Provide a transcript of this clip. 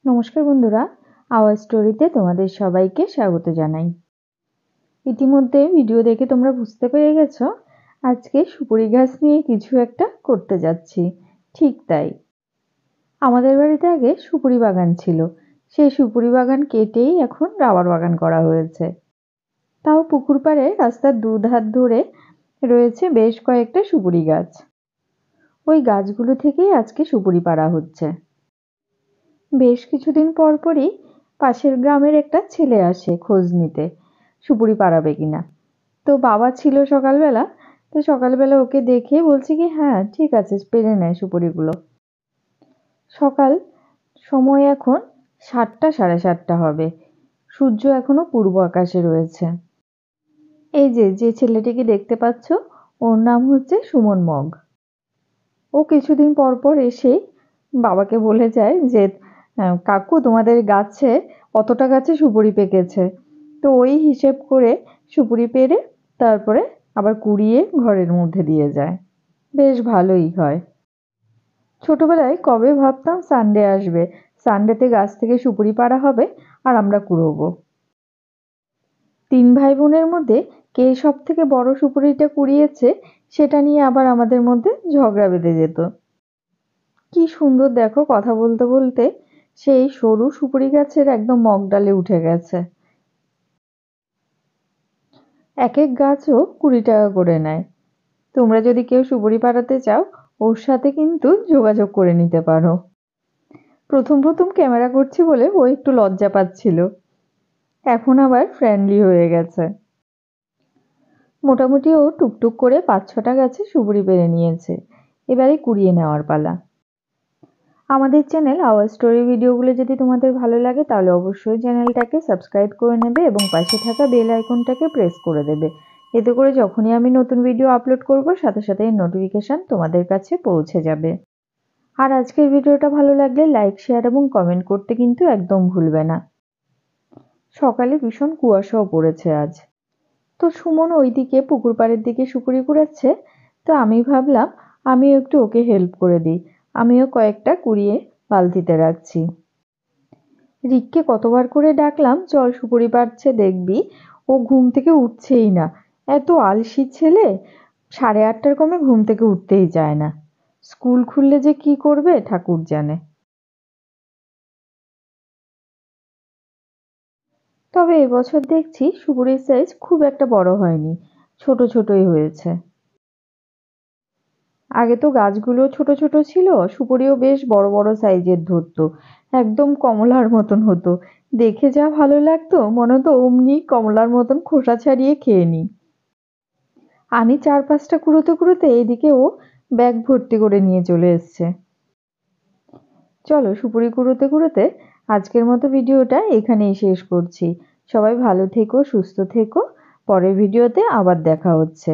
নমস্কার বন্ধুরা, আওয়ার স্টোরিতে তোমাদের সবাইকে স্বাগত জানাই। ইতিমধ্যে ভিডিও দেখে তোমরা বুঝতে পেরে গেছো আজকে সুপুরি গাছ নিয়ে কিছু একটা করতে যাচ্ছি। ঠিক তাই, আমাদের বাড়িতে আগে সুপুরি বাগান ছিল, সেই সুপুরি বাগান কেটেই এখন রাবার বাগান করা হয়েছে। তাও পুকুর পাড়ে রাস্তার দুধার ধরে রয়েছে বেশ কয়েকটা সুপুরি গাছ। ওই গাছগুলো থেকেই আজকে সুপুরি পাড়া হচ্ছে। বেশ কিছুদিন পরপরই পাশের গ্রামের একটা ছেলে আসে খোঁজ নিতে সুপুরি পাড়াবে কিনা। তো বাবা ছিল সকালবেলা, তো সকালবেলা ওকে দেখে বলছে কি হ্যাঁ ঠিক আছে পেরে নেয় সুপুরিগুলো। সকাল সময় এখন 7টা সাড়ে 7টা হবে, সূর্য এখনো পূর্ব আকাশে রয়েছে। এই যে যে ছেলেটিকে দেখতে পাচ্ছ ওর নাম হচ্ছে সুমন মগ। ও কিছুদিন পর পর এসে বাবাকে বলে যায় যে কাকু তোমাদের গাছে অতটা গাছে সুপুরি পেকেছে। তো ওই হিসেব করে সুপুরি পেড়ে তারপরে আবার কুড়িয়ে ঘরের মধ্যে দিয়ে যায়। বেশ ভালোই হয়। ছোটবেলায় কবে ভাবতাম সানডে আসবে, সানডেতে গাছ থেকে সুপুরি পাড়া হবে আর আমরা কুড়োবো। 3 ভাই বোনের মধ্যে কে সব থেকে বড় সুপুরিটা কুড়িয়েছে সেটা নিয়ে আবার আমাদের মধ্যে ঝগড়া বেঁধে যেত। কি সুন্দর দেখো, কথা বলতে বলতে সেই সরু সুপুরি গাছের একদম মগডালে উঠে গেছে। এক এক গাছও 20 টাকা করে নেয়। তোমরা যদি কেউ সুপুরি পাড়াতে চাও ওর সাথে কিন্তু যোগাযোগ করে নিতে পারো। প্রথম প্রথম ক্যামেরা করছি বলে ও একটু লজ্জা পাচ্ছিল, এখন আবার ফ্রেন্ডলি হয়ে গেছে। মোটামুটি ও টুকটুক করে 5-6টা গাছে সুপুরি পেরে নিয়েছে, এবারে কুড়িয়ে নেওয়ার পালা। আমাদের চ্যানেল আওয়ার স্টোরি ভিডিওগুলো যদি তোমাদের ভালো লাগে তাহলে অবশ্যই চ্যানেলটাকে সাবস্ক্রাইব করে নেবে এবং পাশে থাকা বেল আইকনটাকে প্রেস করে দেবে। এতে করে যখনই আমি নতুন ভিডিও আপলোড করব সাথে সাথে নোটিফিকেশন তোমাদের কাছে পৌঁছে যাবে। আর আজকের ভিডিওটা ভালো লাগলে লাইক, শেয়ার এবং কমেন্ট করতে কিন্তু একদম ভুলবে না। সকালে ভীষণ কুয়াশাও পড়েছে আজ। তো সুমন ওইদিকে পুকুর পাড়ের দিকে সুপুরি কুড়াচ্ছে, তো আমি ভাবলাম আমিও একটু ওকে হেল্প করে দিই। আমিও কয়েকটা কুড়িয়ে বালতিতে রাখছি। রিককে কতবার করে ডাকলাম চল সুপুরি পাড়ছে দেখবি, ও ঘুম থেকে উঠছেই না। এত আলসি ছেলে, 8:30টার কমে ঘুম থেকে উঠতেই চায় না। স্কুল খুললে যে কি করবে ঠাকুর জানে। তবে এবছর দেখছি সুপুরির সাইজ খুব একটা বড় হয়নি, ছোট ছোটই হয়েছে। আগে তো গাছগুলো ছোট ছোট ছিল, সুপুরিও বেশ বড় বড় সাইজের ধরতো, একদম কমলার মতন হতো। দেখে যা ভালো লাগতো, মনে হতো অমনি কমলার মতন খোসা ছাড়িয়ে খেয়ে নিই। আমি 4-5টা কুড়োতে কুড়োতে এইদিকে ও ব্যাগ ভর্তি করে নিয়ে চলে এসছে। চলো সুপুরি কুড়োতে কুড়োতে আজকের মতো ভিডিওটা এখানেই শেষ করছি। সবাই ভালো থেকো, সুস্থ থেকো। পরের ভিডিওতে আবার দেখা হচ্ছে।